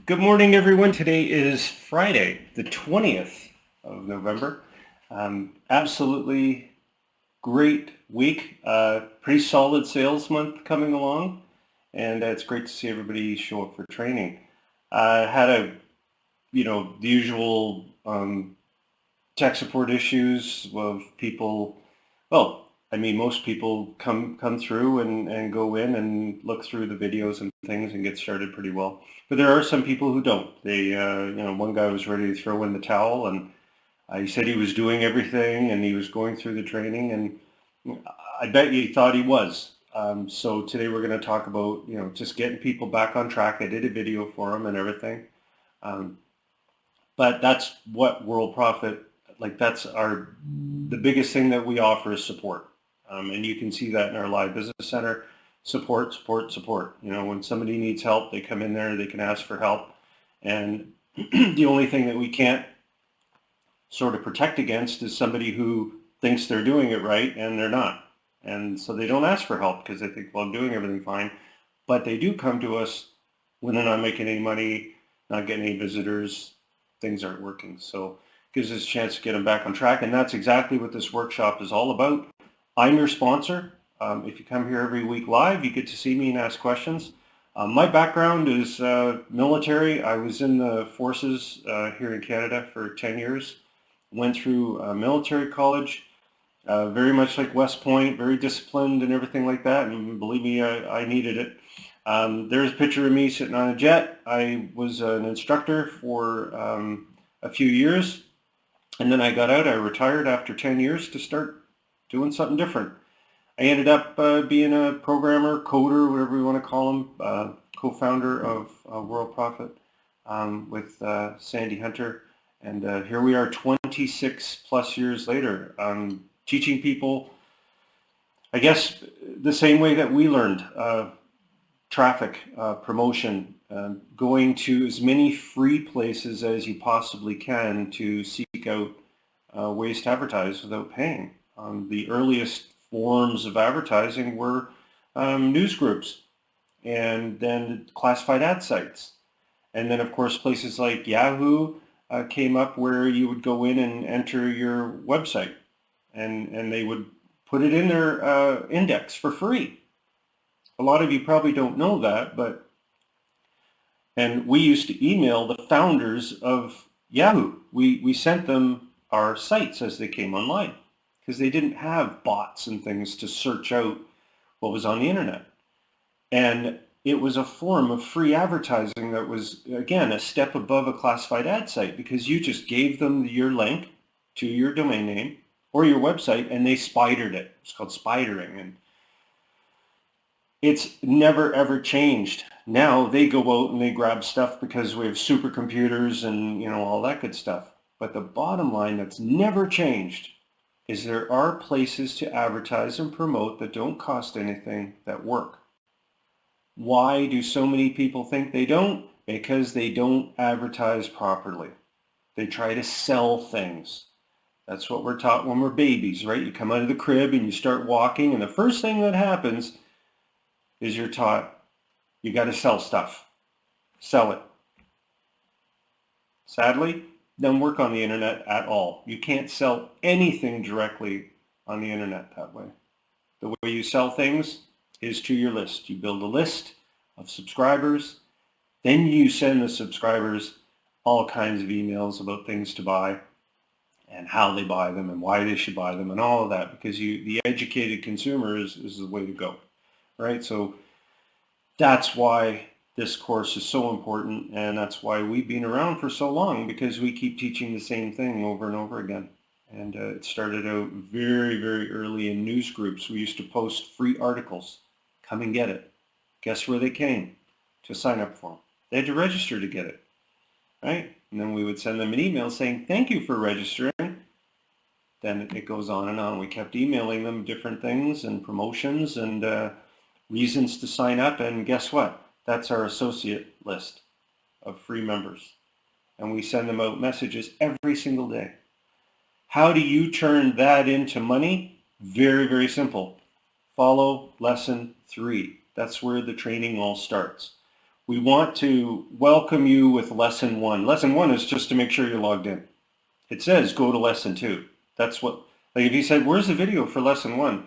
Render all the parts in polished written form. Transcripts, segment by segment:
Good morning, everyone. Today is Friday, the 20th of November. Absolutely great week. Pretty solid sales month coming along, and it's great to see everybody show up for training. I had the usual tech support issues of people. Well, I mean, most people come through and go in and look through the videos and things and get started pretty well. But there are some people who don't. One guy was ready to throw in the towel, and he said he was doing everything and he was going through the training, and I bet you he thought he was. So today we're going to talk about, just getting people back on track. I did a video for him and everything. But that's what Worldprofit, that's the biggest thing that we offer is support. And you can see that in our live business center, support, support, support. When somebody needs help, they come in there, they can ask for help. And the only thing that we can't sort of protect against is somebody who thinks they're doing it right and they're not. And so they don't ask for help because they think, well, I'm doing everything fine. But they do come to us when they're not making any money, not getting any visitors, things aren't working. So it gives us a chance to get them back on track. And that's exactly what this workshop is all about. I'm your sponsor. If you come here every week live, you get to see me and ask questions. My background is military. I was in the forces here in Canada for 10 years. Went through military college, very much like West Point, very disciplined and everything like that. And believe me, I needed it. There's a picture of me sitting on a jet. I was an instructor for a few years, and then I got out. I retired after 10 years to start doing something different. I ended up being a programmer, coder, whatever you want to call them, co-founder of Worldprofit with Sandy Hunter. And here we are 26 plus years later, teaching people, I guess, the same way that we learned. Traffic, promotion, going to as many free places as you possibly can to seek out ways to advertise without paying. The earliest forms of advertising were news groups and then classified ad sites. And then, of course, places like Yahoo came up where you would go in and enter your website and they would put it in their index for free. A lot of you probably don't know that, and we used to email the founders of Yahoo. We sent them our sites as they came online because they didn't have bots and things to search out what was on the internet. And it was a form of free advertising that was, again, a step above a classified ad site because you just gave them your link to your domain name or your website and they spidered it. It's called spidering. And it's never, ever changed. Now they go out and they grab stuff because we have supercomputers and, all that good stuff. But the bottom line that's never changed is there are places to advertise and promote that don't cost anything that work. Why do so many people think they don't? Because they don't advertise properly. They try to sell things. That's what we're taught when we're babies, right? You come out of the crib and you start walking, and the first thing that happens is you're taught you got to sell stuff. Sell it. Sadly, doesn't work on the internet at all. You can't sell anything directly on the internet that way. The way you sell things is to your list. You build a list of subscribers, then you send the subscribers all kinds of emails about things to buy and how they buy them and why they should buy them and all of that, because the educated consumer is the way to go. Right? So that's why this course is so important, and that's why we've been around for so long, because we keep teaching the same thing over and over again. And it started out very, very early in news groups. We used to post free articles. Come and get it. Guess where they came? To sign up for them. They had to register to get it. Right? And then we would send them an email saying, thank you for registering. Then it goes on and on. We kept emailing them different things and promotions and reasons to sign up, and guess what? That's our associate list of free members. And we send them out messages every single day. How do you turn that into money? Very, very simple. Follow lesson 3. That's where the training all starts. We want to welcome you with lesson 1. Lesson 1 is just to make sure you're logged in. It says go to lesson 2. That's what, like if you said, where's the video for lesson 1?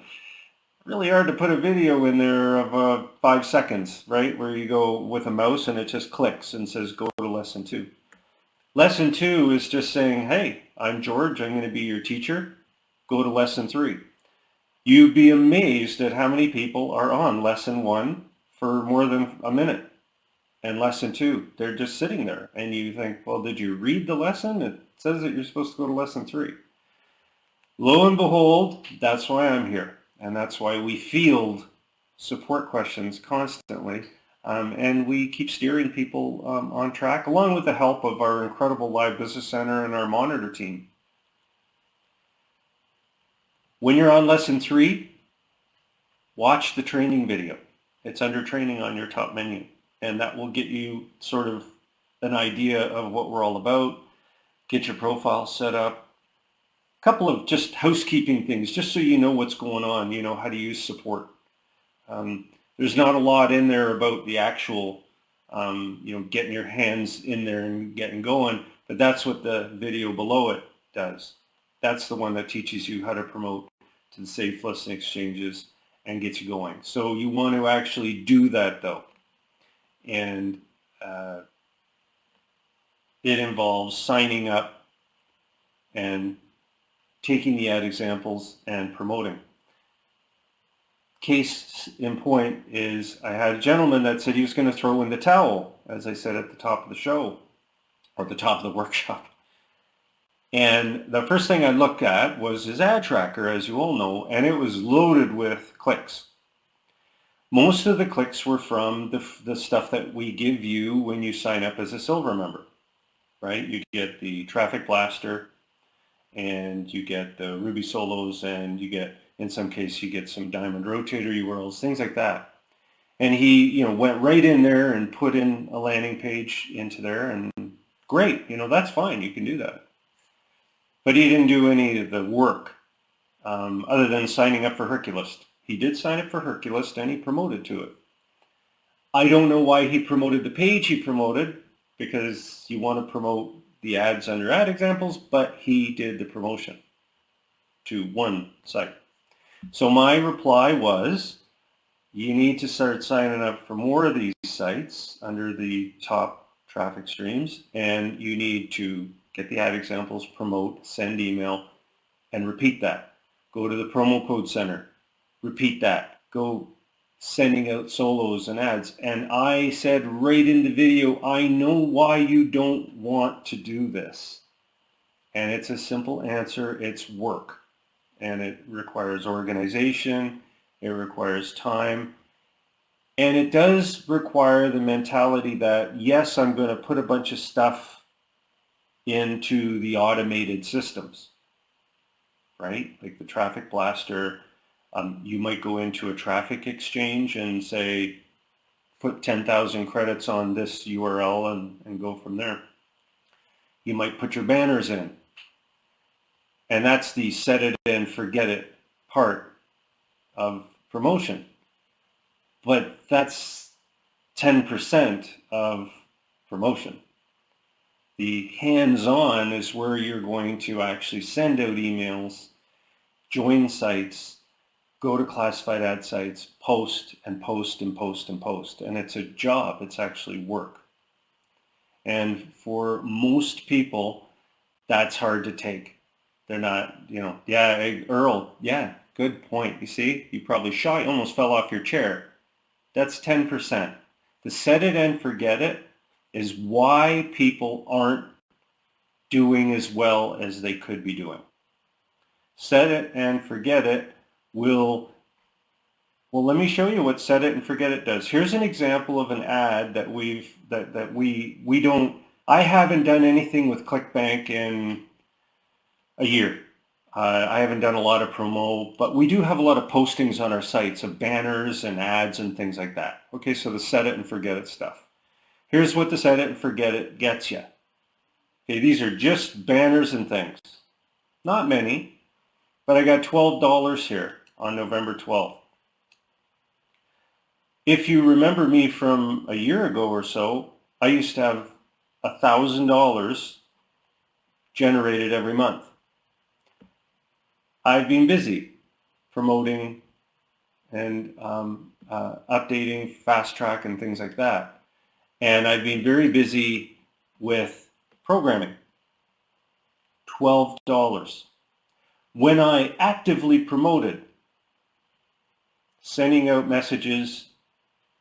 Really hard to put a video in there of 5 seconds, right? Where you go with a mouse and it just clicks and says go to lesson 2. Lesson 2 is just saying, hey, I'm George, I'm going to be your teacher. Go to lesson 3. You'd be amazed at how many people are on lesson 1 for more than a minute. And lesson 2, they're just sitting there. And you think, well, did you read the lesson? It says that you're supposed to go to lesson 3. Lo and behold, that's why I'm here. And that's why we field support questions constantly. And we keep steering people on track, along with the help of our incredible Live Business Center and our monitor team. When you're on lesson 3, watch the training video. It's under training on your top menu. And that will get you sort of an idea of what we're all about, get your profile set up. A couple of just housekeeping things, just so you know what's going on, you know how to use support. There's not a lot in there about the actual, getting your hands in there and getting going, but that's what the video below it does. That's the one that teaches you how to promote to the safe listing exchanges and gets you going. So you want to actually do that though. And it involves signing up and taking the ad examples and promoting. Case in point is I had a gentleman that said he was going to throw in the towel, as I said at the top of the show, or the top of the workshop. And the first thing I looked at was his ad tracker, as you all know, and it was loaded with clicks. Most of the clicks were from the stuff that we give you when you sign up as a silver member, right? You get the traffic blaster, and you get the Ruby solos, and you get, in some case, you get some diamond rotator URLs, things like that. And he, went right in there and put in a landing page into there, and great, that's fine, you can do that. But he didn't do any of the work other than signing up for Herculist. He did sign up for Herculist and he promoted to it. I don't know why he promoted the page he promoted, because you want to promote the ads under ad examples, but he did the promotion to one site. So my reply was, you need to start signing up for more of these sites under the top traffic streams, and you need to get the ad examples, promote, send email, and repeat that. Go to the promo code center, repeat that. Go sending out solos and ads. And I said right in the video, I know why you don't want to do this. And it's a simple answer, it's work. And it requires organization, it requires time, and it does require the mentality that, yes, I'm going to put a bunch of stuff into the automated systems, right? Like the traffic blaster, you might go into a traffic exchange and say, put 10,000 credits on this URL and go from there. You might put your banners in. And that's the set it and forget it part of promotion. But that's 10% of promotion. The hands-on is where you're going to actually send out emails, join sites, go to classified ad sites, post and post and post and post. And it's a job, it's actually work. And for most people, that's hard to take. They're not, yeah, Earl, yeah, good point. You see, you probably shot, you almost fell off your chair. That's 10%. The set it and forget it is why people aren't doing as well as they could be doing. Set it and forget it will, well, let me show you what set it and forget it does. Here's an example of an ad that we don't, I haven't done anything with ClickBank in a year. I haven't done a lot of promo, but we do have a lot of postings on our sites of banners and ads and things like that. Okay, so the set it and forget it stuff. Here's what the set it and forget it gets you. Okay, these are just banners and things. Not many, but I got $12 here on November 12th. If you remember me from a year ago or so, I used to have $1,000 generated every month. I've been busy promoting and updating Fast Track and things like that. And I've been very busy with programming. $12. When I actively promoted sending out messages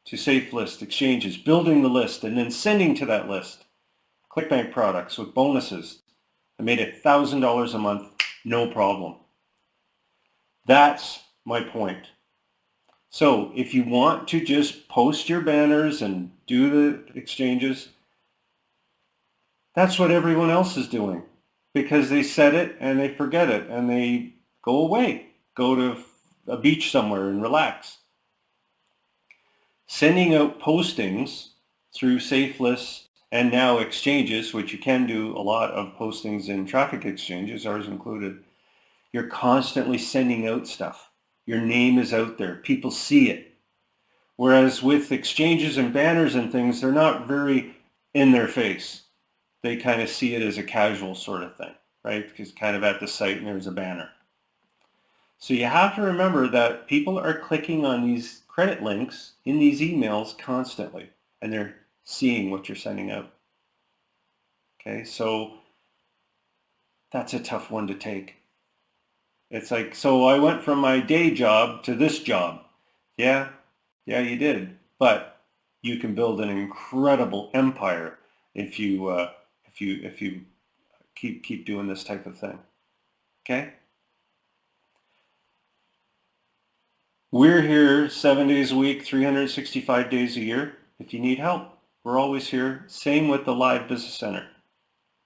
to safe list exchanges, building the list, and then sending to that list ClickBank products with bonuses, I made $1,000 a month, no problem. That's my point. So if you want to just post your banners and do the exchanges, that's what everyone else is doing, because they set it and they forget it and they go away, go to a beach somewhere and relax. Sending out postings through safe lists and now exchanges, which you can do a lot of postings in traffic exchanges, ours included, you're constantly sending out stuff. Your name is out there. People see it. Whereas with exchanges and banners and things, they're not very in their face. They kind of see it as a casual sort of thing, right? Because kind of at the site and there's a banner. So you have to remember that people are clicking on these credit links in these emails constantly, and they're seeing what you're sending out. Okay, so that's a tough one to take. It's like, so I went from my day job to this job. Yeah, you did. But you can build an incredible empire if you keep doing this type of thing. Okay? We're here 7 days a week, 365 days a year. If you need help, we're always here. Same with the Live Business Center.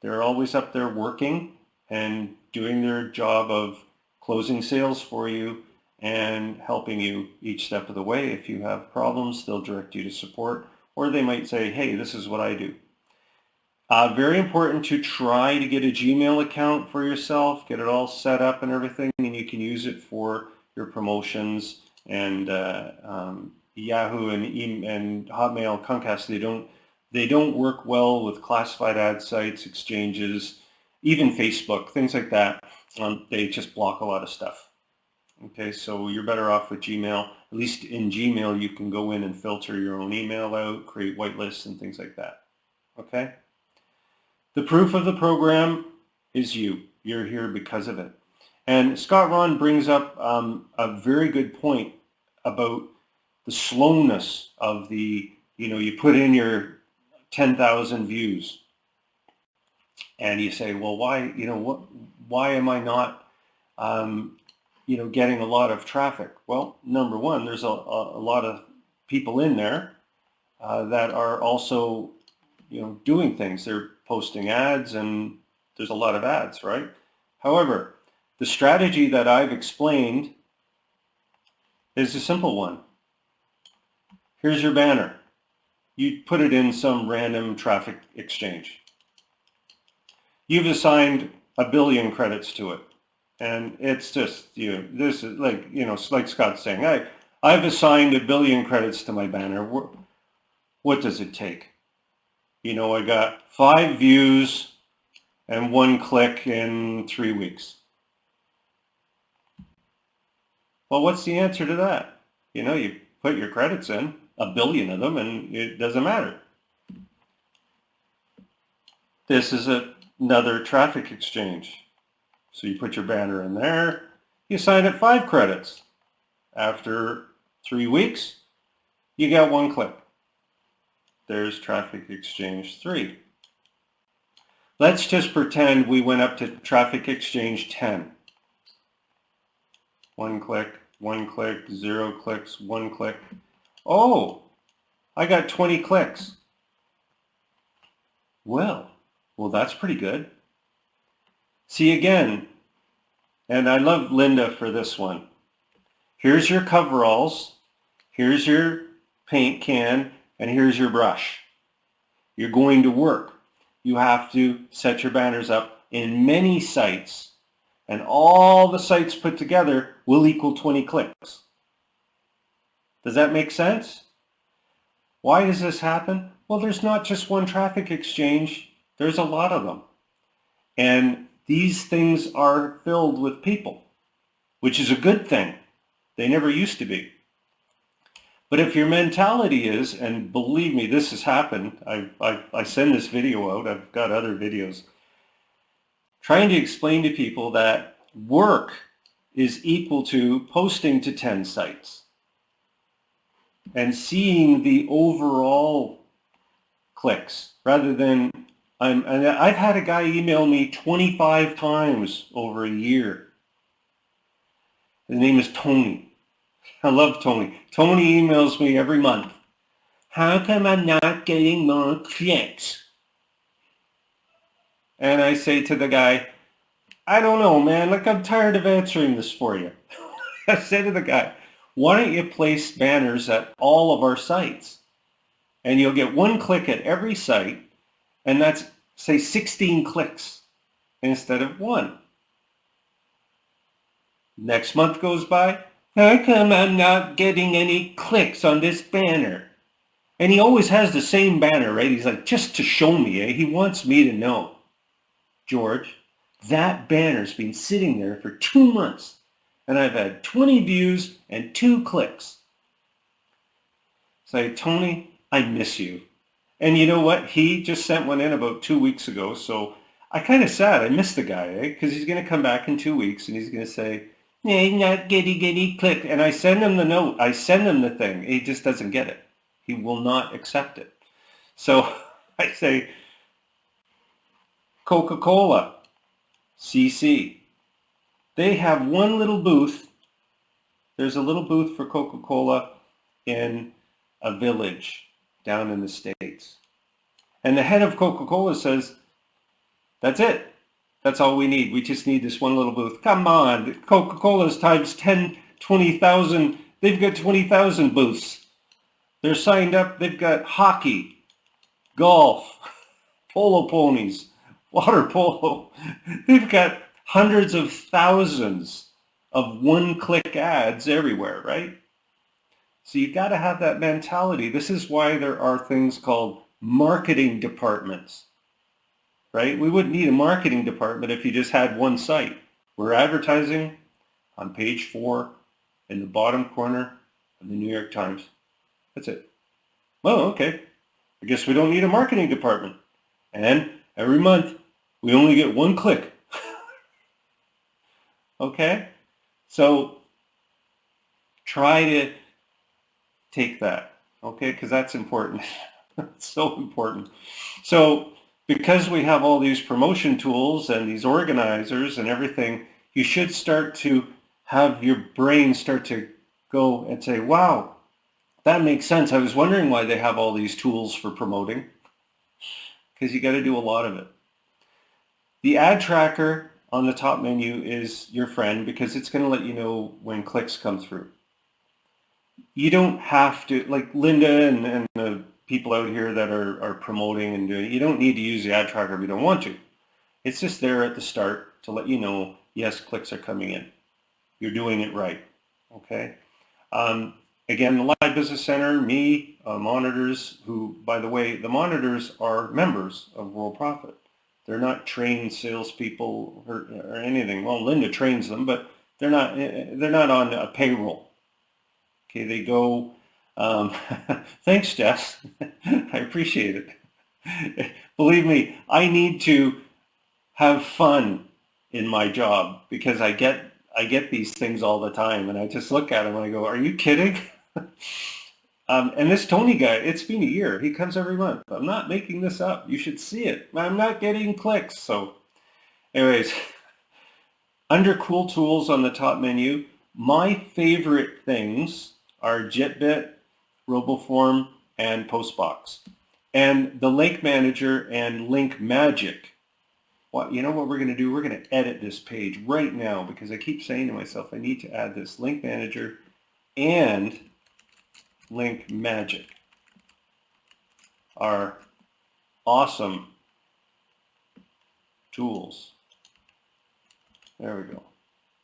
They're always up there working and doing their job of closing sales for you and helping you each step of the way. If you have problems, they'll direct you to support, or they might say, hey, this is what I do. Very important to try to get a Gmail account for yourself, get it all set up and everything, and you can use it for your promotions. And Yahoo and Hotmail, Comcast, they don't work well with classified ad sites, exchanges, even Facebook, things like that. They just block a lot of stuff. Okay, so you're better off with Gmail. At least in Gmail, you can go in and filter your own email out, create whitelists and things like that. Okay? The proof of the program is you. You're here because of it. And Scott Ron brings up a very good point about the slowness of the, you put in your 10,000 views and you say, well, why, why am I not, getting a lot of traffic? Well, number one, there's a lot of people in there that are also, doing things. They're posting ads and there's a lot of ads, right? However, the strategy that I've explained is a simple one. Here's your banner. You put it in some random traffic exchange. You've assigned 1 billion credits to it. And it's just, this is like, it's like Scott's saying, I've assigned 1 billion credits to my banner. What does it take? I got 5 views and 1 click in 3 weeks. Well, what's the answer to that? You put your credits in, 1 billion of them, and it doesn't matter. This is another traffic exchange. So you put your banner in there, you assign it 5 credits. After 3 weeks, you got 1 click. There's traffic exchange 3. Let's just pretend we went up to traffic exchange 10. 1 click, 0 clicks, 1 click. Oh, I got 20 clicks. Well, that's pretty good. See again, and I love Linda for this one. Here's your coveralls, here's your paint can, and here's your brush. You're going to work. You have to set your banners up in many sites, and all the sites put together will equal 20 clicks. Does that make sense? Why does this happen? Well, there's not just one traffic exchange. There's a lot of them. And these things are filled with people, which is a good thing. They never used to be. But if your mentality is, and believe me, this has happened, I send this video out, I've got other videos, trying to explain to people that work is equal to posting to 10 sites and seeing the overall clicks rather than, and I've had a guy email me 25 times over a year. His name is Tony. I love Tony. Tony emails me every month. How come I'm not getting more clicks? And I say to the guy, I don't know, man. Like, I'm tired of answering this for you. I say to the guy, why don't you place banners at all of our sites? And you'll get one click at every site, and that's, say, 16 clicks instead of one. Next month goes by. How come I'm not getting any clicks on this banner? And he always has the same banner, right? He's like, just to show me, eh? He wants me to know. George, that banner's been sitting there for 2 months, and I've had 20 views and 2 clicks. Say, Tony, I miss you. And you know what? He just sent one in about 2 weeks ago, so I kind of sad. I miss the guy, eh? Because he's going to come back in 2 weeks, and he's going to say, hey, not getty click. And I send him the note. I send him the thing. He just doesn't get it. He will not accept it. So I say, Coca-Cola, CC. They have one little booth. There's a little booth for Coca-Cola in a village down in the States. And the head of Coca-Cola says, that's it. That's all we need. We just need this one little booth. Come on. Coca-Cola's times 10, 20,000. They've got 20,000 booths. They're signed up. They've got hockey, golf, polo ponies, water polo. They've got hundreds of thousands of one-click ads everywhere, right? So you got to have that mentality. This is why there are things called marketing departments, right? We wouldn't need a marketing department if you just had one site. We're advertising on page 4 in the bottom corner of the New York Times. That's it. Well, okay. I guess we don't need a marketing department. And every month, we only get 1 click. Okay? So try to take that, okay? Because that's important. It's so important. So because we have all these promotion tools and these organizers and everything, you should start to have your brain start to go and say, wow, that makes sense. I was wondering why they have all these tools for promoting, because you got to do a lot of it. The ad tracker on the top menu is your friend because it's going to let you know when clicks come through. You don't have to, like Linda and the people out here that are promoting and doing, you don't need to use the ad tracker if you don't want to. It's just there at the start to let you know, yes, clicks are coming in. You're doing it right, okay? Again, the Live Business Center, me, monitors, who, by the way, the monitors are members of Worldprofit. They're not trained salespeople or anything. Well, Linda trains them, but they're not on a payroll. Okay, they go, thanks, Jess. I appreciate it. Believe me, I need to have fun in my job because I get these things all the time, and I just look at them and I go, are you kidding? And this Tony guy, it's been a year. He comes every month. I'm not making this up. You should see it. I'm not getting clicks. So anyways, under Cool Tools on the top menu, my favorite things are JitBit, RoboForm, and Postbox. And the Link Manager and Link Magic. Well, you know what we're going to do? We're going to edit this page right now because I keep saying to myself, I need to add this Link Manager and Link Magic are awesome tools. There we go.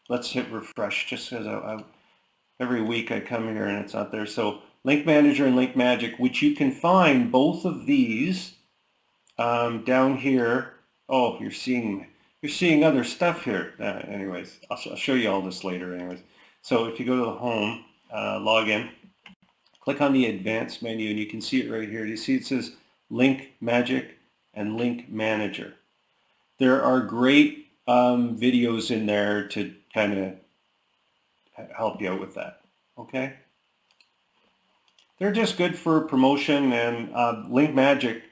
Let's hit refresh just because every week I come here and it's not there. So Link Manager and Link Magic, which you can find both of these down here. Oh, you're seeing other stuff here. Anyways, I'll show you all this later. Anyways, so if you go to the home, log in, click on the advanced menu, and you can see it right here. You see it says Link Magic and Link Manager. There are great videos in there to kind of help you out with that. Okay. They're just good for promotion, and Link Magic,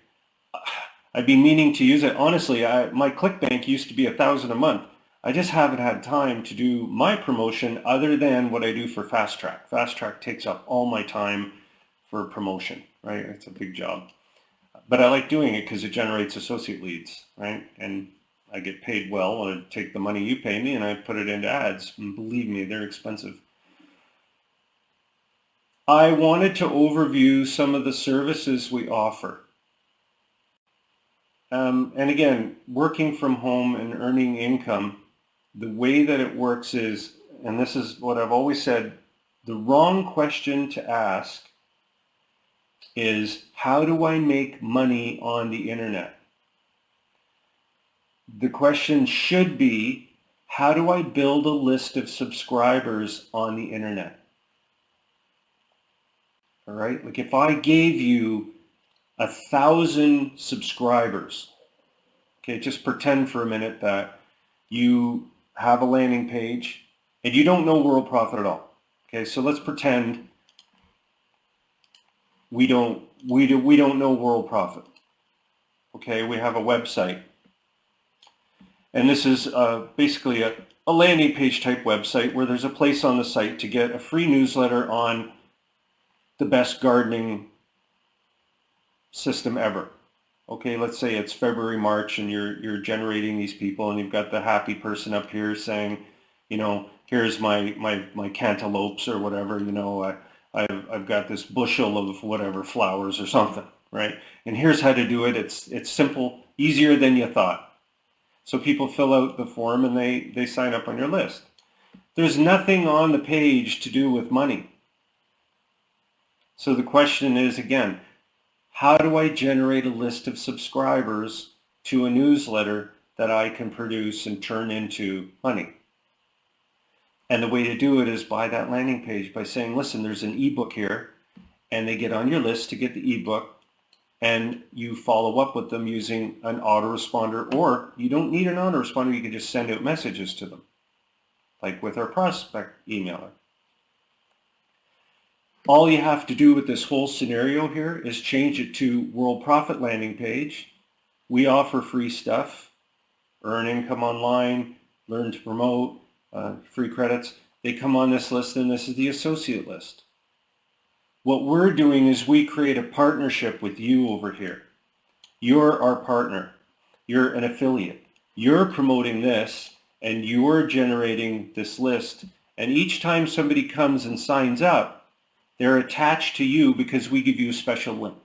I've been meaning to use it. Honestly, my ClickBank used to be $1,000 a month. I just haven't had time to do my promotion other than what I do for Fast Track. Fast Track takes up all my time for promotion, right? It's a big job. But I like doing it because it generates associate leads, right? And I get paid well. I take the money you pay me and I put it into ads. And believe me, they're expensive. I wanted to overview some of the services we offer. And again, working from home and earning income, the way that it works is, and this is what I've always said, the wrong question to ask is, how do I make money on the internet? The question should be, how do I build a list of subscribers on the internet? All right, like if I gave you 1,000 subscribers, okay, just pretend for a minute that you have a landing page and you don't know Worldprofit at all. Okay, so let's pretend we don't know Worldprofit. Okay, we have a website, and this is basically a landing page type website where there's a place on the site to get a free newsletter on the best gardening system ever. Okay, let's say it's February, March, and you're generating these people, and you've got the happy person up here saying, you know, here's my cantaloupes or whatever, you know, I've got this bushel of whatever flowers or something, right? And here's how to do it. It's simple, easier than you thought. So people fill out the form and they sign up on your list. There's nothing on the page to do with money. So the question is, again, how do I generate a list of subscribers to a newsletter that I can produce and turn into money? And the way to do it is by that landing page, by saying, listen, there's an ebook here, and they get on your list to get the ebook, and you follow up with them using an autoresponder, or you don't need an autoresponder, you can just send out messages to them, like with our prospect emailer. All you have to do with this whole scenario here is change it to Worldprofit landing page. We offer free stuff, earn income online, learn to promote, free credits. They come on this list, and this is the associate list. What we're doing is we create a partnership with you over here. You're our partner. You're an affiliate. You're promoting this, and you're generating this list. And each time somebody comes and signs up, they're attached to you because we give you a special link,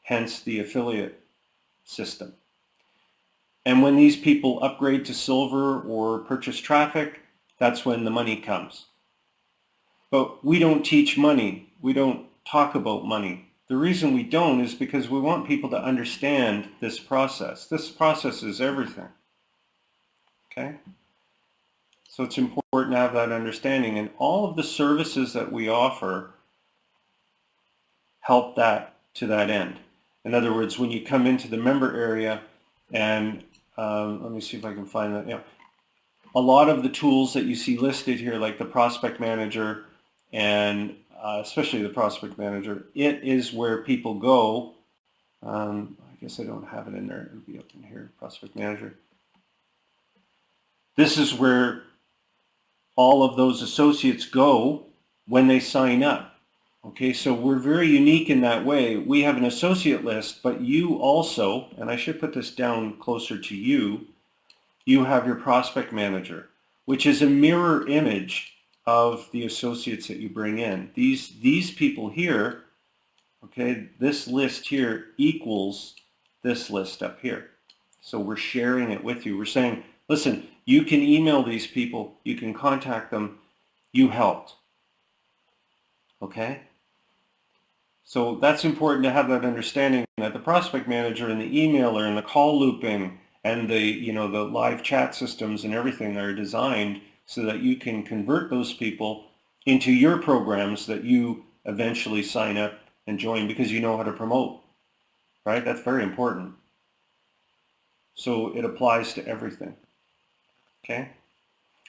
hence the affiliate system. And when these people upgrade to silver or purchase traffic, that's when the money comes. But we don't teach money. We don't talk about money. The reason we don't is because we want people to understand this process. This process is everything. Okay? So it's important to have that understanding, and all of the services that we offer help that to that end. In other words, when you come into the member area, and let me see if I can find that. Yeah, a lot of the tools that you see listed here, like the Prospect Manager, and especially the Prospect Manager, it is where people go. I guess I don't have it in there. It would be up in here, Prospect Manager. This is where all of those associates go when they sign up. Okay, so we're very unique in that way. We have an associate list, but you also, and I should put this down closer to you, you have your prospect manager, which is a mirror image of the associates that you bring in. These people here, okay, this list here equals this list up here. So we're sharing it with you. We're saying, listen, you can email these people, you can contact them, you helped. Okay? So that's important to have that understanding that the prospect manager and the emailer and the call looping and the live chat systems and everything are designed so that you can convert those people into your programs that you eventually sign up and join because you know how to promote, right? That's very important. So it applies to everything, okay?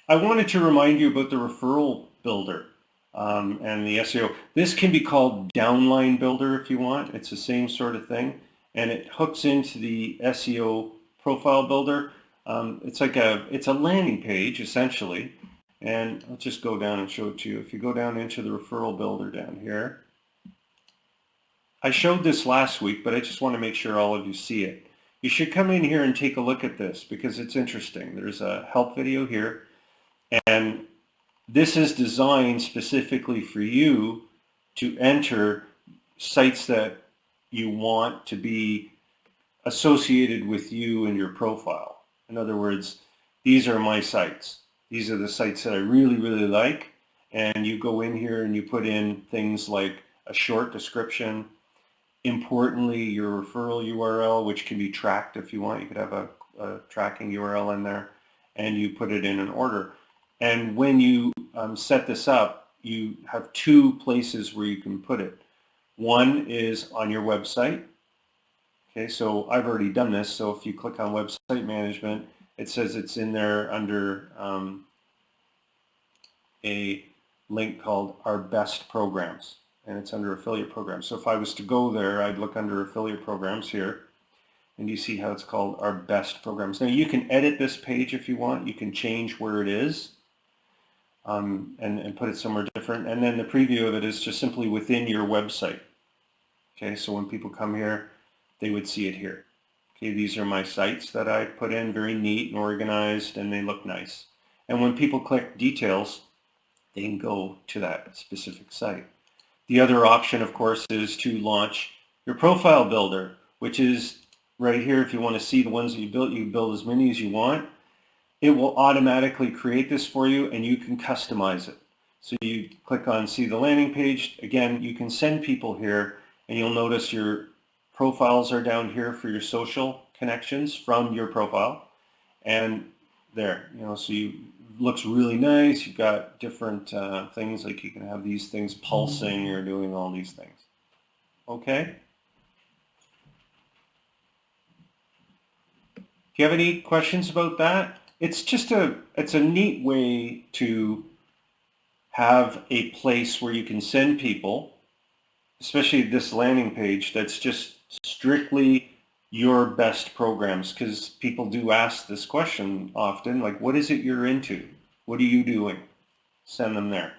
I wanted to remind you about the referral builder and the SEO. This can be called downline builder if you want. It's the same sort of thing, and it hooks into the SEO profile builder. It's a landing page essentially, and I'll just go down and show it to you. If you go down into the referral builder down here, I showed this last week, but I just want to make sure all of you see it. You should come in here and take a look at this because it's interesting. There's a help video here. And this is designed specifically for you to enter sites that you want to be associated with you and your profile. In other words, these are my sites. These are the sites that I really, really like. And you go in here and you put in things like a short description, importantly, your referral URL, which can be tracked if you want. You could have a tracking URL in there, and you put it in an order. And when you set this up, you have two places where you can put it. One is on your website. Okay, so I've already done this. So if you click on website management, it says it's in there under a link called Our Best Programs, and it's under affiliate programs. So if I was to go there, I'd look under affiliate programs here, and you see how it's called Our Best Programs. Now you can edit this page if you want. You can change where it is. And put it somewhere different. And then the preview of it is just simply within your website. Okay, so when people come here, they would see it here. Okay, these are my sites that I put in, very neat and organized, and they look nice. And when people click details, they can go to that specific site. The other option, of course, is to launch your profile builder, which is right here. If you want to see the ones that you can build as many as you want. It will automatically create this for you, and you can customize it. So you click on see the landing page. Again, you can send people here, and you'll notice your profiles are down here for your social connections from your profile. And there, so looks really nice. You've got different things, like you can have these things pulsing or doing all these things. Okay? Do you have any questions about that? It's a neat way to have a place where you can send people, especially this landing page that's just strictly your best programs, because people do ask this question often, like, what is it you're into? What are you doing? Send them there.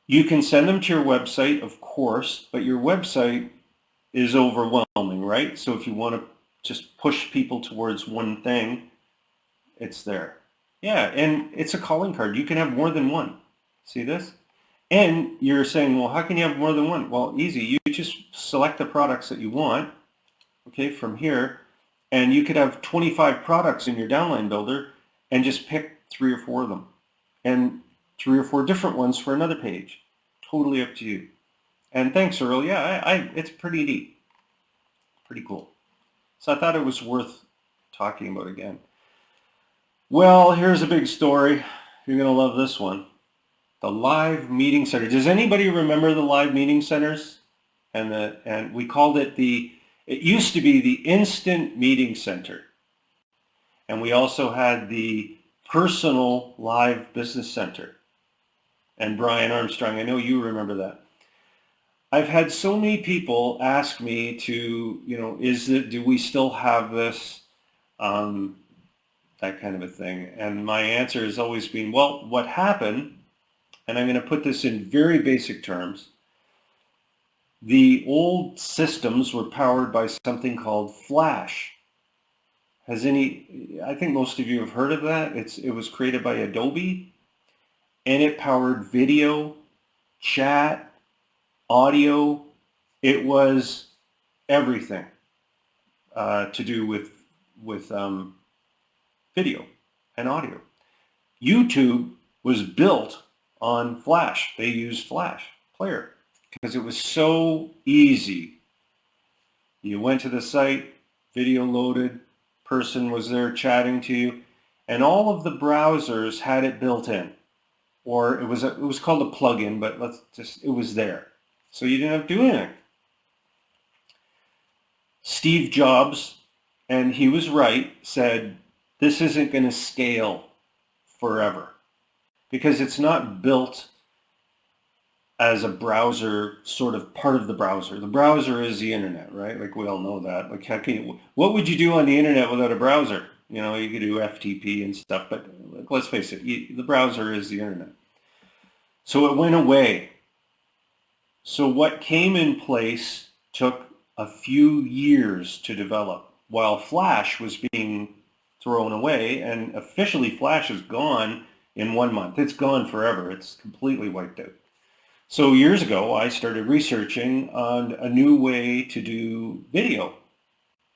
You can send them to your website, of course, but your website is overwhelming, right? So if you want to just push people towards one thing, it's there. Yeah, and it's a calling card. You can have more than one. See this? And you're saying, well, how can you have more than one? Well, easy. You just select the products that you want, okay, from here, and you could have 25 products in your downline builder and just pick 3 or 4 of them, and 3 or 4 different ones for another page. Totally up to you. And thanks, Earl. Yeah, it's pretty neat. Pretty cool. So I thought it was worth talking about again. Well, here's a big story. You're going to love this one. The live meeting center. Does anybody remember the live meeting centers? And we called it it used to be the Instant Meeting Center. And we also had the Personal Live Business Center. And Brian Armstrong, I know you remember that. I've had so many people ask me to, do we still have this? That kind of a thing. And my answer has always been, well, what happened, and I'm going to put this in very basic terms, the old systems were powered by something called Flash. I think most of you have heard of that. It was created by Adobe, and it powered video, chat, audio. It was everything to do with video and audio. YouTube was built on Flash. They used Flash Player because it was so easy. You went to the site, video loaded, person was there chatting to you, and all of the browsers had it built in, or it was called a plugin, but it was there, so you didn't have to do anything. Steve Jobs, and he was right, said this isn't going to scale forever because it's not built as a browser, sort of part of the browser. The browser is the internet, right? Like we all know that. Like what would you do on the internet without a browser? You know, you could do FTP and stuff, but like, let's face it, the browser is the internet. So it went away. So what came in place took a few years to develop, while Flash was being thrown away, and officially Flash is gone in 1 month. It's gone forever. It's completely wiped out. So years ago, I started researching on a new way to do video.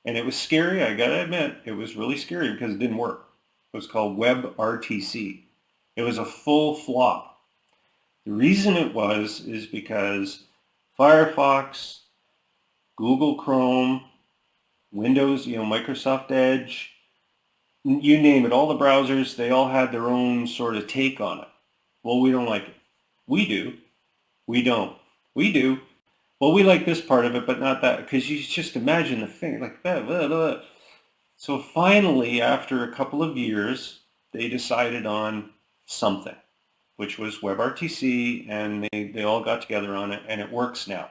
And it was scary, I gotta admit. It was really scary because it didn't work. It was called WebRTC. It was a full flop. The reason it was is because Firefox, Google Chrome, Windows, Microsoft Edge, you name it, all the browsers, they all had their own sort of take on it. Well, we don't like it. We do. We don't. We do. Well, we like this part of it, but not that, because you just imagine the thing like that. Blah, blah. So finally, after a couple of years, they decided on something, which was WebRTC, and they all got together on it, and it works now.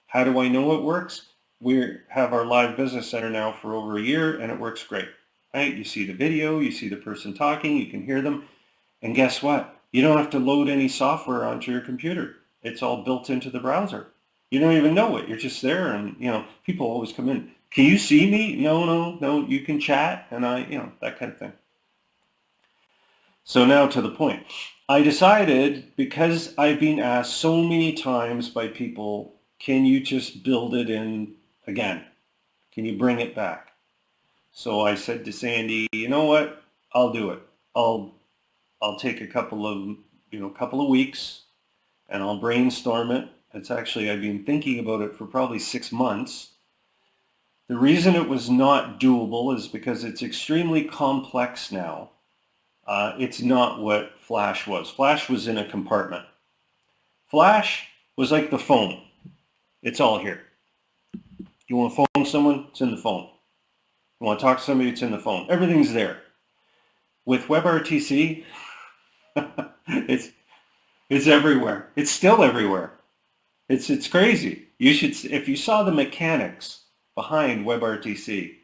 How do I know it works? We have our live business center now for over a year, and it works great. Right? You see the video, you see the person talking, you can hear them, and guess what? You don't have to load any software onto your computer. It's all built into the browser. You don't even know it. You're just there, and people always come in. Can you see me? No. You can chat, and that kind of thing. So now to the point. I decided, because I've been asked so many times by people, can you just build it in again? Can you bring it back? So I said to Sandy, you know what? I'll do it. I'll take a couple of weeks, and I'll brainstorm it. It's actually, I've been thinking about it for probably 6 months. The reason it was not doable is because it's extremely complex now. It's not what Flash was. Flash was in a compartment. Flash was like the phone. It's all here. You want to phone someone? It's in the phone. You want to talk to somebody? It's in the phone. Everything's there. With WebRTC, it's everywhere. It's still everywhere. It's crazy. You should, if you saw the mechanics behind WebRTC,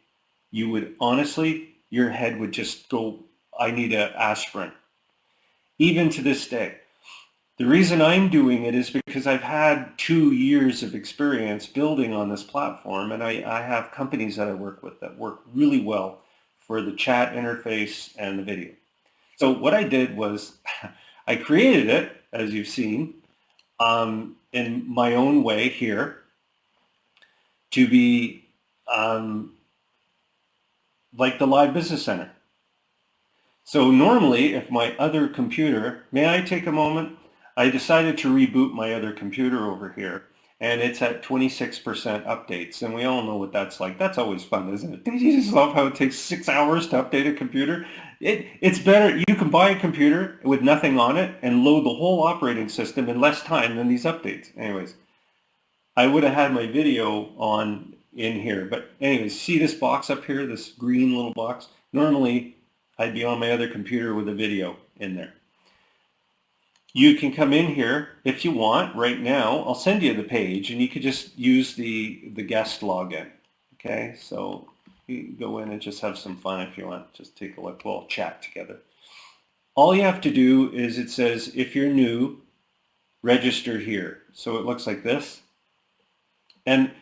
you would honestly, your head would just go, I need an aspirin. Even to this day. The reason I'm doing it is because I've had 2 years of experience building on this platform, and I have companies that I work with that work really well for the chat interface and the video. So what I did was I created it, as you've seen, in my own way here to be like the Live Business Center. So normally, if my other computer, may I take a moment? I decided to reboot my other computer over here, and it's at 26% updates, and we all know what that's like. That's always fun, isn't it? Don't you just love how it takes 6 hours to update a computer? It's better. You can buy a computer with nothing on it and load the whole operating system in less time than these updates. Anyways, I would have had my video on in here, but anyways, see this box up here, this green little box? Normally, I'd be on my other computer with a video in there. You can come in here if you want right now. I'll send you the page, and you could just use the guest login. Okay, so you can go in and just have some fun if you want. Just take a look. We'll chat together. All you have to do is, it says, if you're new, register here. So it looks like this. And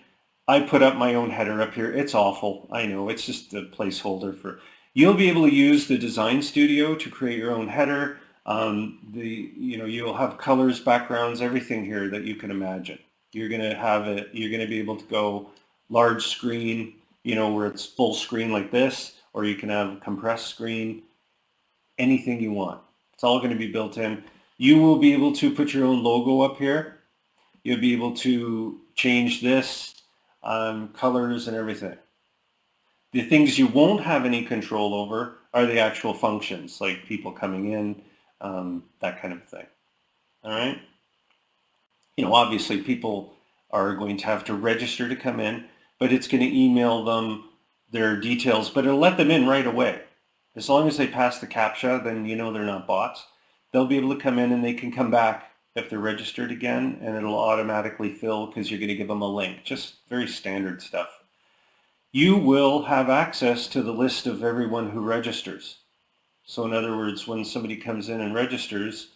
I put up my own header up here. It's awful. I know. It's just a placeholder for... You'll be able to use the Design Studio to create your own header. You'll have colors, backgrounds, everything here that you can imagine. You're going to have it. You're going to be able to go large screen, where it's full screen like this, or you can have compressed screen, anything you want. It's all going to be built in. You will be able to put your own logo up here. You'll be able to change this, colors and everything. The things you won't have any control over are the actual functions, like people coming in, that kind of thing. All right? Obviously people are going to have to register to come in, but it's going to email them their details, but it'll let them in right away. As long as they pass the CAPTCHA, then they're not bots. They'll be able to come in and they can come back if they're registered again, and it'll automatically fill because you're going to give them a link. Just very standard stuff. You will have access to the list of everyone who registers. So in other words, when somebody comes in and registers,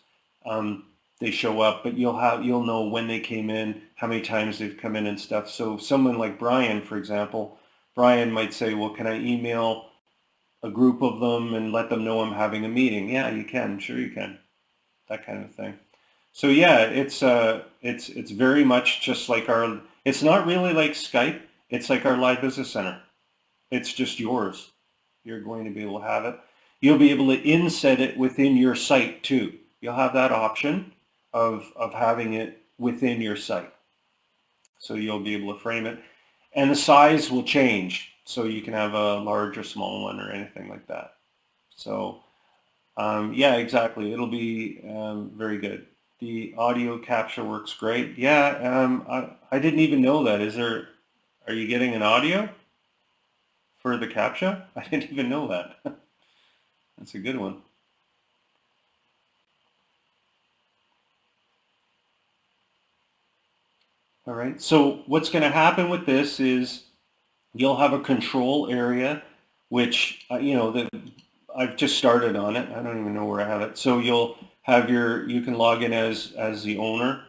they show up, but you'll know when they came in, how many times they've come in and stuff. So someone like Brian, for example, Brian might say, well, can I email a group of them and let them know I'm having a meeting? Yeah, you can. Sure you can. That kind of thing. So yeah, it's very much just like it's not really like Skype. It's like our live business center. It's just yours. You're going to be able to have it. You'll be able to inset it within your site too. You'll have that option of having it within your site. So you'll be able to frame it. And the size will change. So you can have a large or small one or anything like that. So yeah, exactly. It'll be very good. The audio capture works great. Yeah, I didn't even know that. Are you getting an audio for the CAPTCHA? I didn't even know that. That's a good one. All right, so what's going to happen with this is you'll have a control area, which, I've just started on it. I don't even know where I have it. So you'll have you can log in as the owner,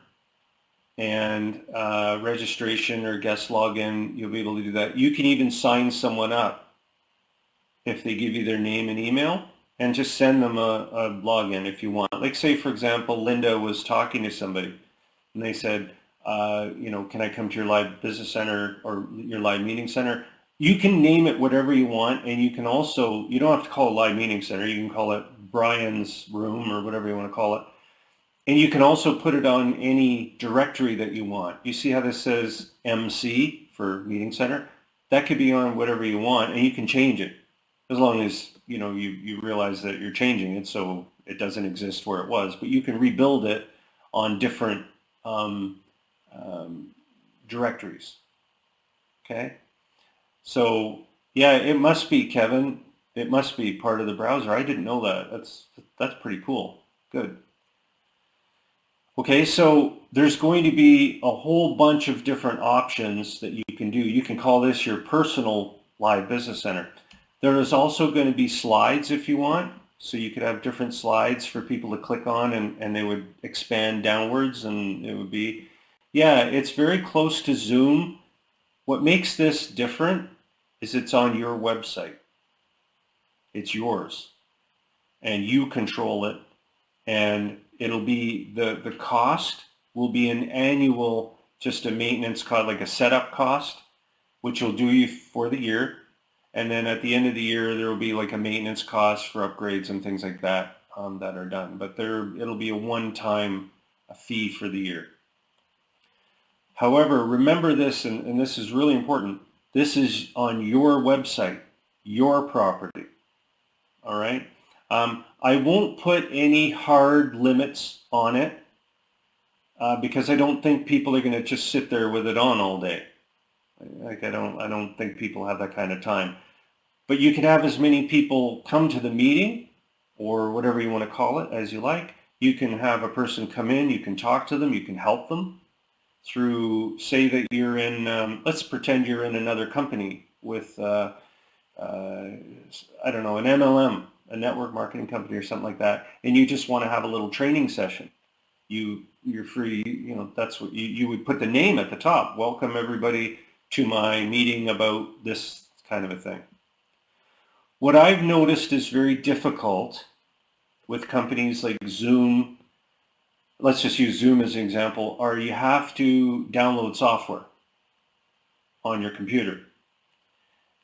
and registration or guest login, you'll be able to do that. You can even sign someone up if they give you their name and email, and just send them a login if you want. Like say, for example, Linda was talking to somebody and they said, can I come to your live business center or your live meeting center? You can name it whatever you want, and you can also, you don't have to call it live meeting center. You can call it Brian's room or whatever you want to call it. And you can also put it on any directory that you want. You see how this says MC for meeting center? That could be on whatever you want, and you can change it as long as you realize that you're changing it so it doesn't exist where it was. But you can rebuild it on different directories. Okay, so yeah, it must be, Kevin. It must be part of the browser. I didn't know that. That's pretty cool. Good. Okay, so there's going to be a whole bunch of different options that you can do. You can call this your personal live business center. There is also going to be slides if you want. So you could have different slides for people to click on, and they would expand downwards, and it would be, yeah, it's very close to Zoom. What makes this different is it's on your website. It's yours, and you control it. And it'll be, the cost will be an annual, just a maintenance cost, like a setup cost, which will do you for the year. And then at the end of the year, there will be like a maintenance cost for upgrades and things like that that are done. But it'll be a one-time fee for the year. However, remember this, and this is really important. This is on your website, your property. All right? I won't put any hard limits on it because I don't think people are going to just sit there with it on all day. Like I don't think people have that kind of time. But you can have as many people come to the meeting or whatever you want to call it as you like. You can have a person come in, you can talk to them, you can help them through, say that you're in, let's pretend you're in another company with, I don't know, an MLM, a network marketing company or something like that, and you just want to have a little training session. You're free, that's what you would put the name at the top. Welcome everybody to my meeting about this kind of a thing. What I've noticed is very difficult with companies like Zoom, let's just use Zoom as an example, are you have to download software on your computer.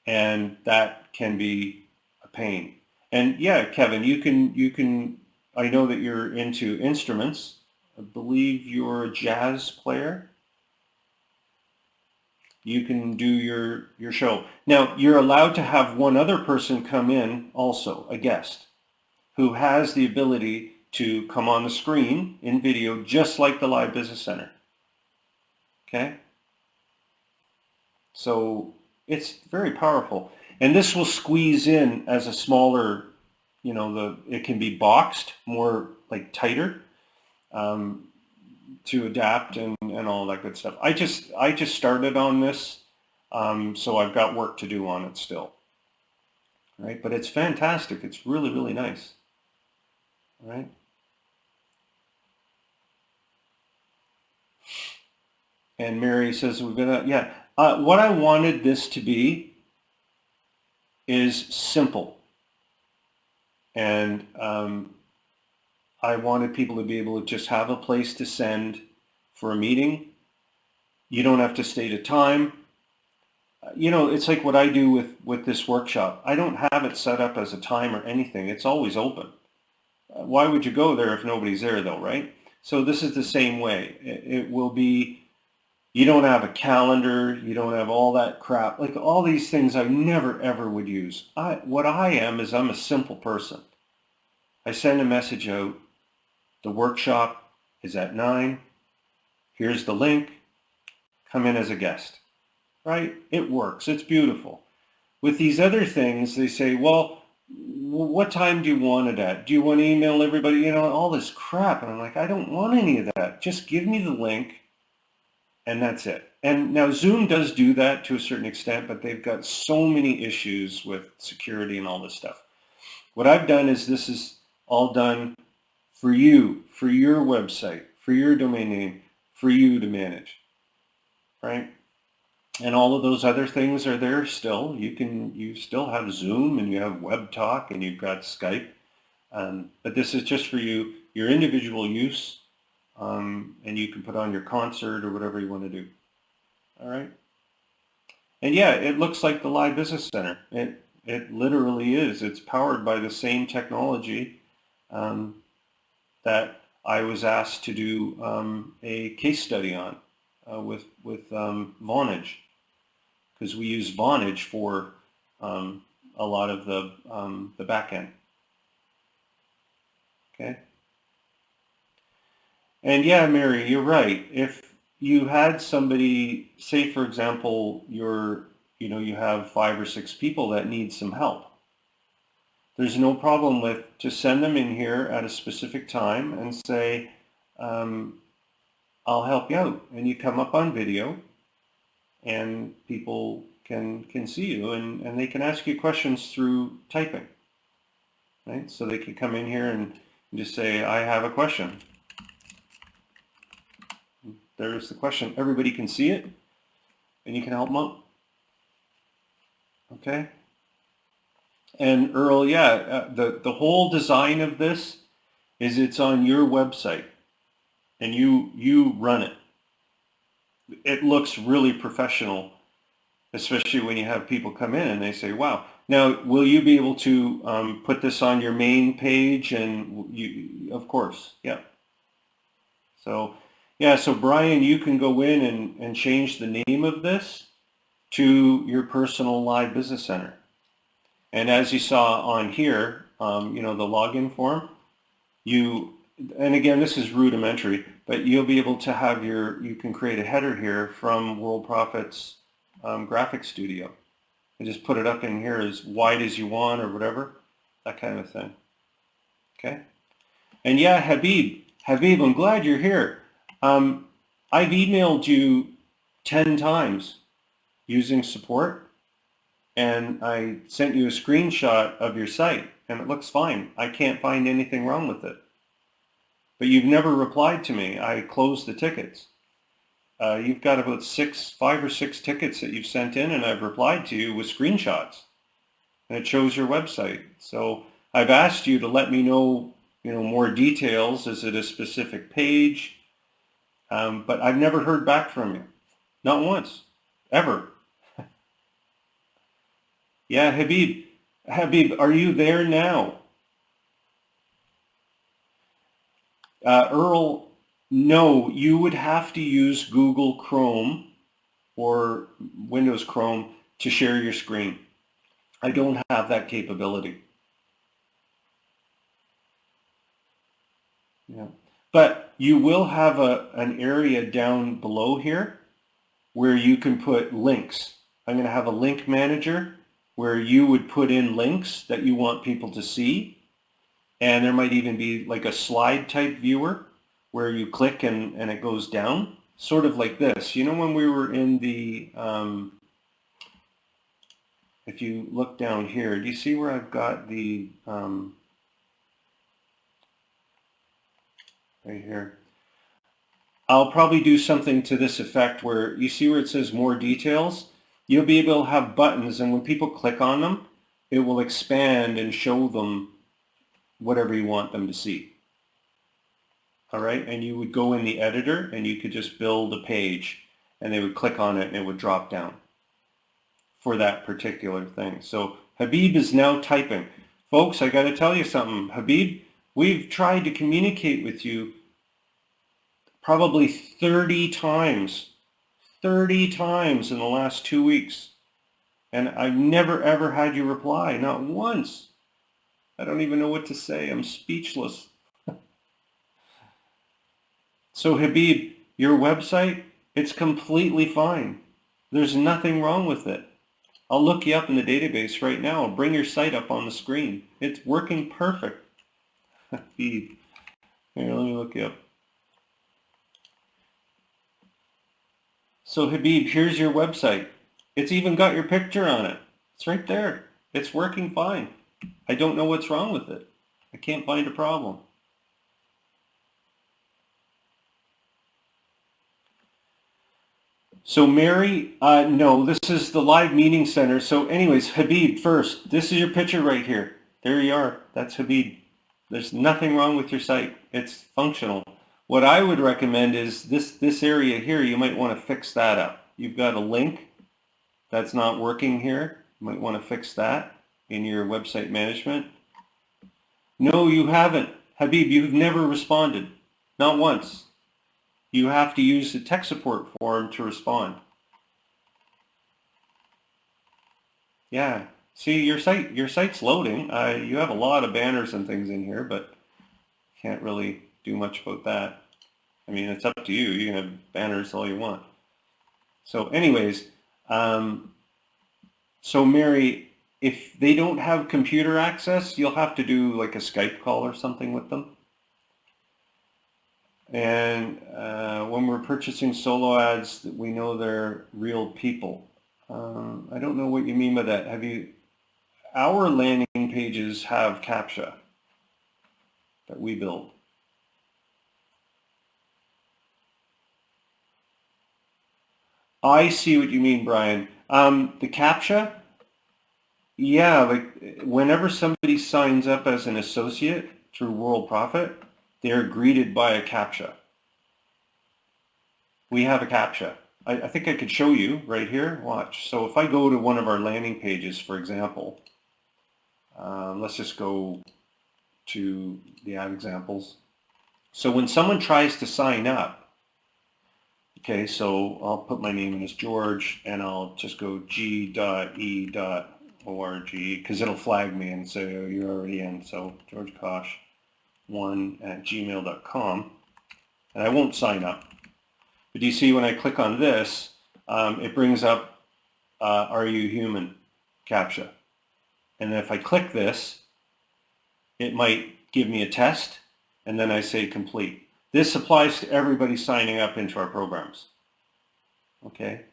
And that can be a pain. And yeah, Kevin, you can, I know that you're into instruments. I believe you're a jazz player. You can do your show. Now, you're allowed to have one other person come in also, a guest, who has the ability to come on the screen in video just like the Live Business Center. Okay? So it's very powerful. And this will squeeze in as a smaller, it can be boxed more like tighter to adapt and all that good stuff. I just started on this, so I've got work to do on it still. Right? But it's fantastic. It's really, really nice. Right? And Mary says, we're gonna, yeah. What I wanted this to be is simple. And I wanted people to be able to just have a place to send for a meeting. You don't have to state a time. It's like what I do with this workshop. I don't have it set up as a time or anything. It's always open. Why would you go there if nobody's there though, right? So this is the same way. It will be, you don't have a calendar, you don't have all that crap, like all these things I never ever would use. What I am is I'm a simple person. I send a message out, the workshop is at 9, here's the link, come in as a guest, right? It works, it's beautiful. With these other things, they say, well, what time do you want it at? Do you want to email everybody? All this crap. And I'm like, I don't want any of that. Just give me the link and that's it. And now Zoom does do that to a certain extent, but they've got so many issues with security and all this stuff. What I've done is this is all done for you, for your website, for your domain name, for you to manage, right? And all of those other things are there still. You still have Zoom and you have Web Talk and you've got Skype, but this is just for you, your individual use, and you can put on your concert or whatever you want to do. All right. And yeah, it looks like the Live Business Center. It literally is. It's powered by the same technology that I was asked to do a case study on with Vonage, because we use Vonage for a lot of the back end. Okay. And yeah, Mary, you're right. If you had somebody, say for example, you have 5 or 6 people that need some help, there's no problem with just send them in here at a specific time and say, I'll help you out. And you come up on video and people can see you and they can ask you questions through typing, right? So they can come in here and just say, I have a question. There's the question. Everybody can see it and you can help them out. Okay? And Earl, yeah, the whole design of this is it's on your website and you run it. It looks really professional, especially when you have people come in and they say, wow. Now, will you be able to put this on your main page? And of course, yeah. So, yeah, so Brian, you can go in and change the name of this to your personal Live Business Center. And as you saw on here, the login form, and again, this is rudimentary, but you'll be able to have you can create a header here from Worldprofit's graphic studio and just put it up in here as wide as you want or whatever, that kind of thing. Okay? And yeah, Habib, I'm glad you're here. I've emailed you 10 times using support, and I sent you a screenshot of your site, and it looks fine. I can't find anything wrong with it. But you've never replied to me. I closed the tickets. You've got about 5 or 6 tickets that you've sent in, and I've replied to you with screenshots, and it shows your website. So I've asked you to let me know, more details. Is it a specific page? But I've never heard back from you, not once, ever. Yeah, Habib, are you there now? Earl, No, you would have to use Google Chrome or Windows Chrome to share your screen. I don't have that capability. Yeah. But you will have an area down below here where you can put links. I'm going to have a link manager where you would put in links that you want people to see. And there might even be like a slide type viewer where you click and it goes down, sort of like this. You know when we were in the, if you look down here, do you see where I've got the, right here? I'll probably do something to this effect where you see where it says more details. You'll be able to have buttons, and when people click on them, it will expand and show them whatever you want them to see. All right, and you would go in the editor and you could just build a page and they would click on it and it would drop down for that particular thing. So Habib is now typing. Folks, I got to tell you something. Habib, we've tried to communicate with you probably 30 times in the last 2 weeks. And I've never ever had you reply, not once. I don't even know what to say. I'm speechless. So Habib, your website, it's completely fine. There's nothing wrong with it. I'll look you up in the database right now. I'll bring your site up on the screen. It's working perfect. Habib, here, let me look you up. So Habib, here's your website. It's even got your picture on it. It's right there. It's working fine. I don't know what's wrong with it. I can't find a problem. So Mary, no, this is the live meeting center. So anyways, Habib first, this is your picture right here. There you are. That's Habib. There's nothing wrong with your site. It's functional. What I would recommend is this area here, you might want to fix that up. You've got a link that's not working here. You might want to fix that in your website management. No, you haven't. Habib, you've never responded. Not once. You have to use the tech support forum to respond. Yeah. See, your site's loading. You have a lot of banners and things in here, but can't really do much about that. I mean, it's up to you. You can have banners all you want. So anyways, so Mary, if they don't have computer access, you'll have to do like a Skype call or something with them. And when we're purchasing solo ads, we know they're real people. I don't know what you mean by that. Our landing pages have CAPTCHA that we build. I see what you mean, Brian. The CAPTCHA, yeah, like whenever somebody signs up as an associate through Worldprofit, they're greeted by a CAPTCHA. We have a CAPTCHA. I think I could show you right here. Watch. So if I go to one of our landing pages, for example, let's just go to the ad examples. So when someone tries to sign up, okay, so I'll put my name in as George and I'll just go g.e.org because it'll flag me and say, oh, you're already in. So George Kosch 1@gmail.com, and I won't sign up. But do you see when I click on this, it brings up Are You Human? CAPTCHA. And then if I click this, it might give me a test, and then I say complete. This applies to everybody signing up into our programs. Okay?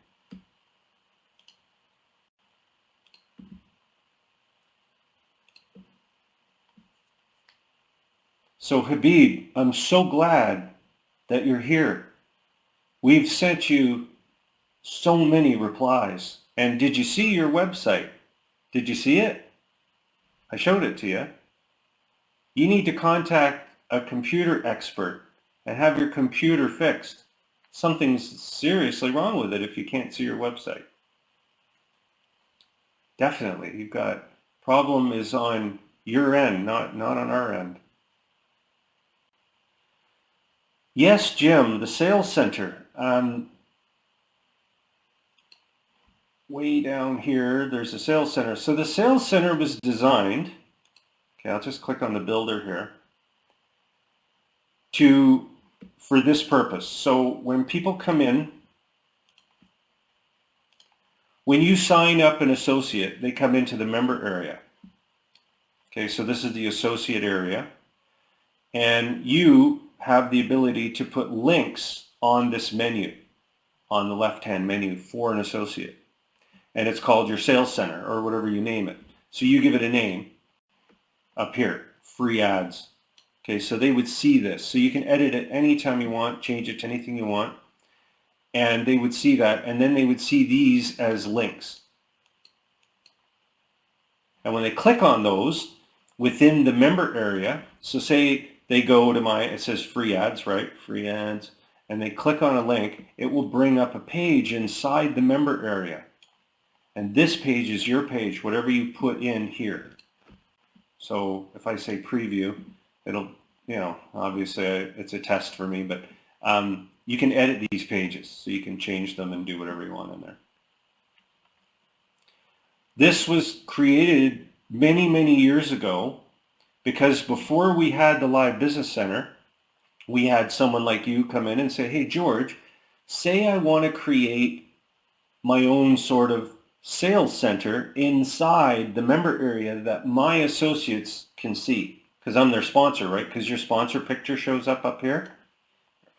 So Habib, I'm so glad that you're here. We've sent you so many replies. And did you see your website? Did you see it? I showed it to you. You need to contact a computer expert and have your computer fixed. Something's seriously wrong with it if you can't see your website. Definitely, you've got problem is on your end, not on our end. Yes, Jim, the sales center. Way down here, there's a sales center. So the sales center was designed, okay, I'll just click on the builder here, for this purpose. So when people come in, when you sign up an associate, they come into the member area. Okay, so this is the associate area. And you have the ability to put links on this menu, on the left-hand menu for an associate. And it's called your sales center or whatever you name it. So you give it a name up here, free ads. Okay, so they would see this. So you can edit it anytime you want, change it to anything you want. And they would see that, and then they would see these as links. And when they click on those within the member area, so say they go to it says free ads, right? Free ads. And they click on a link, it will bring up a page inside the member area. And this page is your page, whatever you put in here. So if I say preview, it'll, obviously it's a test for me, but you can edit these pages. So you can change them and do whatever you want in there. This was created many, many years ago because before we had the Live Business Center, we had someone like you come in and say, hey, George, say I want to create my own sort of sales center inside the member area that my associates can see because I'm their sponsor, right? Because your sponsor picture shows up here.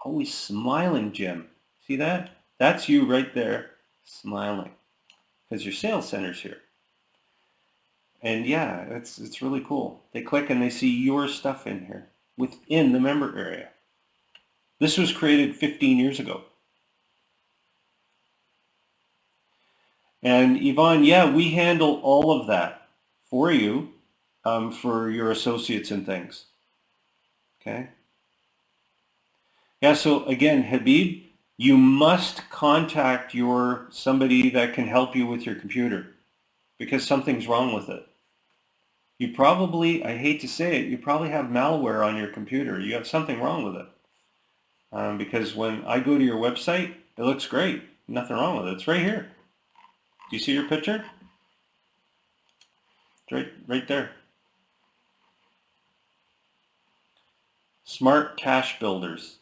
Always smiling, Jim. See that? That's you right there smiling because your sales center's here. And yeah, it's really cool. They click and they see your stuff in here within the member area. This was created 15 years ago. And Yvonne, yeah, we handle all of that for you, for your associates and things. Okay. Yeah, so again, Habib, you must contact somebody that can help you with your computer because something's wrong with it. You probably, I hate to say it, you probably have malware on your computer. You have something wrong with it. Because when I go to your website, it looks great. Nothing wrong with it. It's right here. Do you see your picture? It's right there. Smart cache builders.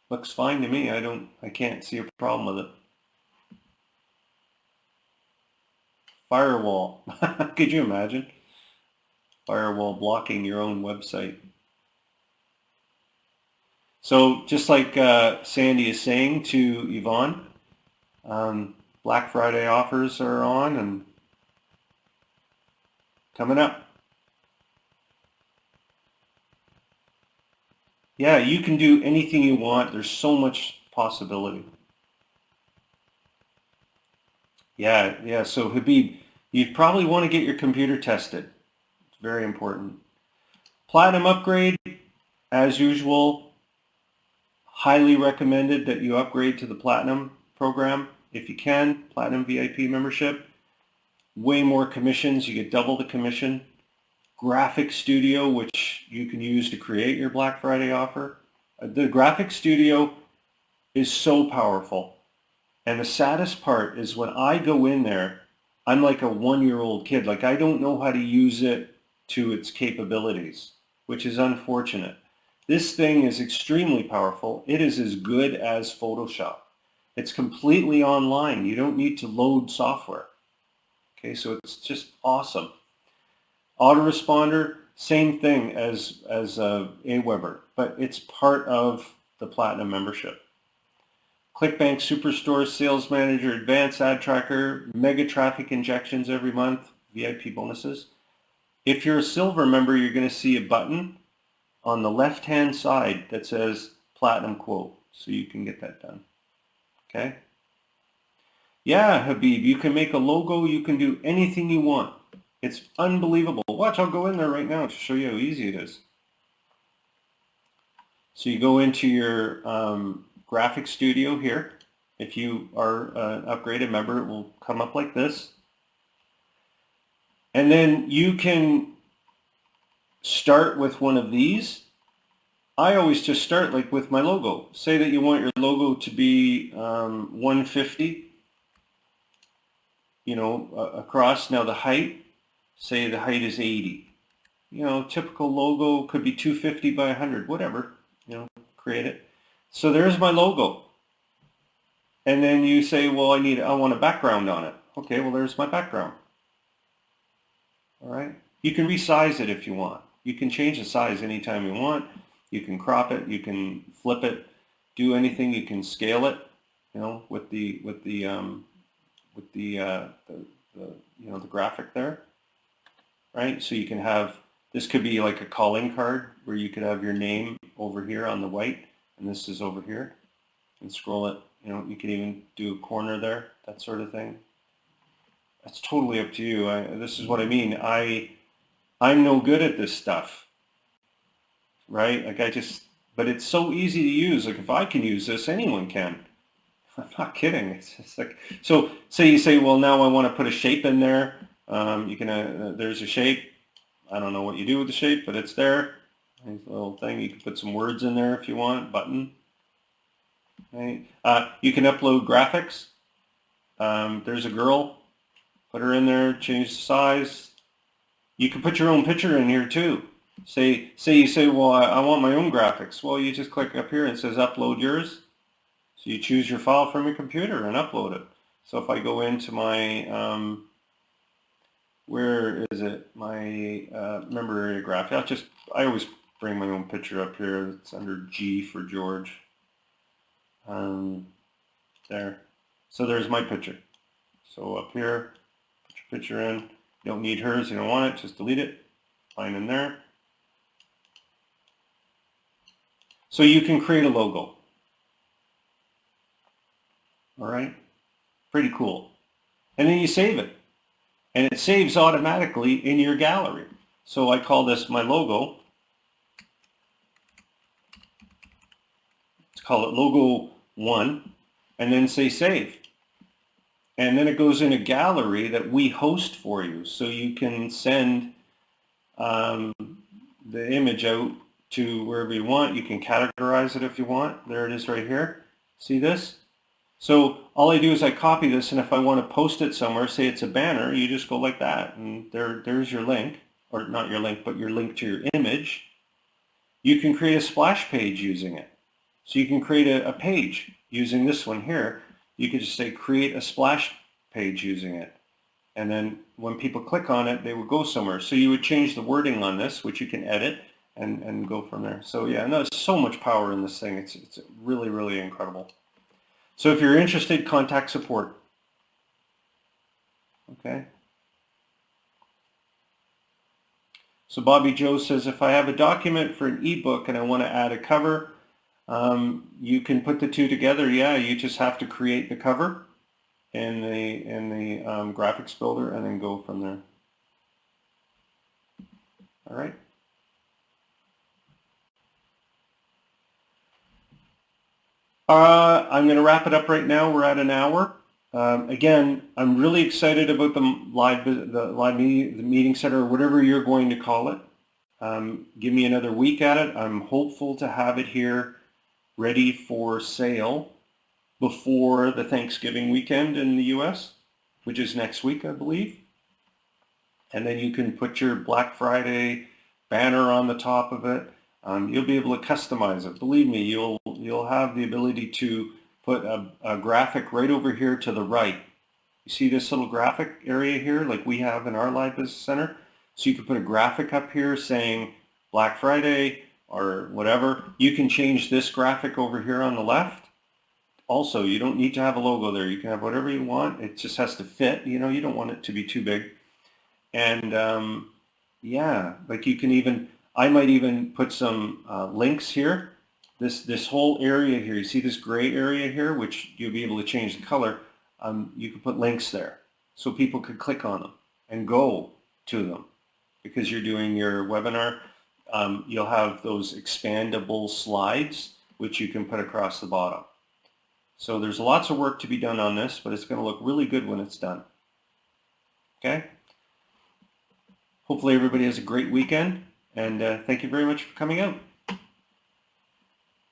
Looks fine to me. I can't see a problem with it. Firewall. Could you imagine? Firewall blocking your own website. So just like Sandy is saying to Yvonne, Black Friday offers are on and coming up. Yeah, you can do anything you want. There's so much possibility. Yeah. So Habib, you probably want to get your computer tested. It's very important. Platinum upgrade, as usual, highly recommended that you upgrade to the Platinum program if you can. Platinum VIP membership. Way more commissions. You get double the commission. Graphic Studio, which you can use to create your Black Friday offer. The Graphic Studio is so powerful. And the saddest part is when I go in there, I'm like a one-year-old kid. Like I don't know how to use it to its capabilities, which is unfortunate. This thing is extremely powerful. It is as good as Photoshop. It's completely online. You don't need to load software. Okay, so it's just awesome. Autoresponder, same thing as Aweber, but it's part of the Platinum membership. ClickBank Superstore, Sales Manager, Advanced Ad Tracker, mega traffic injections every month, VIP bonuses. If you're a Silver member, you're going to see a button on the left-hand side that says Platinum Quote, so you can get that done. Okay? Yeah, Habib, you can make a logo, you can do anything you want. It's unbelievable. Watch, I'll go in there right now to show you how easy it is. So you go into your graphic studio here. If you are an upgraded member, it will come up like this. And then you can start with one of these I always just start like with my logo. Say that you want your logo to be 150, across. Now the height, say the height is 80. Typical logo could be 250 by 100, whatever, create it. So there's my logo. And then you say, well, I want a background on it. Okay, well, there's my background. All right. You can resize it if you want. You can change the size anytime you want. You can crop it. You can flip it. Do anything. You can scale it. With the graphic there, right? So you can have, this could be like a calling card where you could have your name over here on the white, and this is over here, and scroll it. You can even do a corner there, that sort of thing. That's totally up to you. This is what I mean. I'm no good at this stuff, right? But it's so easy to use. Like if I can use this, anyone can. I'm not kidding. It's just like, so say you say, well, now I want to put a shape in there. There's a shape. I don't know what you do with the shape, but it's there. Nice little thing. You can put some words in there if you want. Button. Right. You can upload graphics. There's a girl. Put her in there. Change the size. You can put your own picture in here too. Say you say, well, I want my own graphics. Well, you just click up here and it says upload yours. So you choose your file from your computer and upload it. So if I go into my, where is it? My member area graphic. I always bring my own picture up here. It's under G for George. There. So there's my picture. So up here, put your picture in. You don't need hers. You don't want it. Just delete it. Mine in there. So you can create a logo. All right, pretty cool. And then you save it. And it saves automatically in your gallery. So I call this my logo. Let's call it logo 1. And then say save. And then it goes in a gallery that we host for you. So you can send the image out to wherever you want. You can categorize it if you want. There it is right here. See this? So all I do is I copy this, and if I want to post it somewhere, say it's a banner, you just go like that, and there's your link, or not your link, but your link to your image. You can create a splash page using it. So you can create a page using this one here. You could just say create a splash page using it. And then when people click on it, they would go somewhere. So you would change the wording on this, which you can edit, and go from there. So yeah, no, there's so much power in this thing. It's really, really incredible. So if you're interested, contact support. Okay. So Bobby Joe says, if I have a document for an ebook and I want to add a cover, you can put the two together. Yeah, you just have to create the cover in the graphics builder and then go from there. All right. I'm going to wrap it up right now. We're at an hour. Again, I'm really excited about the meeting center, or whatever you're going to call it. Give me another week at it. I'm hopeful to have it here ready for sale before the Thanksgiving weekend in the US, which is next week, I believe. And then you can put your Black Friday banner on the top of it. You'll be able to customize it. Believe me, you'll have the ability to put a graphic right over here to the right. You see this little graphic area here, like we have in our Live Business Center? So you can put a graphic up here saying Black Friday or whatever. You can change this graphic over here on the left. Also, you don't need to have a logo there. You can have whatever you want. It just has to fit. You don't want it to be too big. And yeah, like you can even, I might even put some links here. This whole area here, you see this gray area here, which you'll be able to change the color. You can put links there so people could click on them and go to them because you're doing your webinar. You'll have those expandable slides, which you can put across the bottom. So there's lots of work to be done on this, but it's going to look really good when it's done. Okay? Hopefully everybody has a great weekend, and thank you very much for coming out.